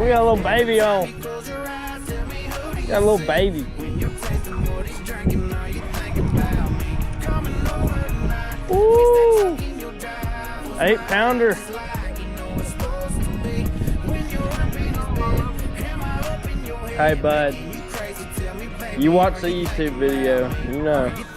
We got a little baby on. Got a little baby. Woo! 8-pounder. Hey bud, you watch the YouTube video, you know.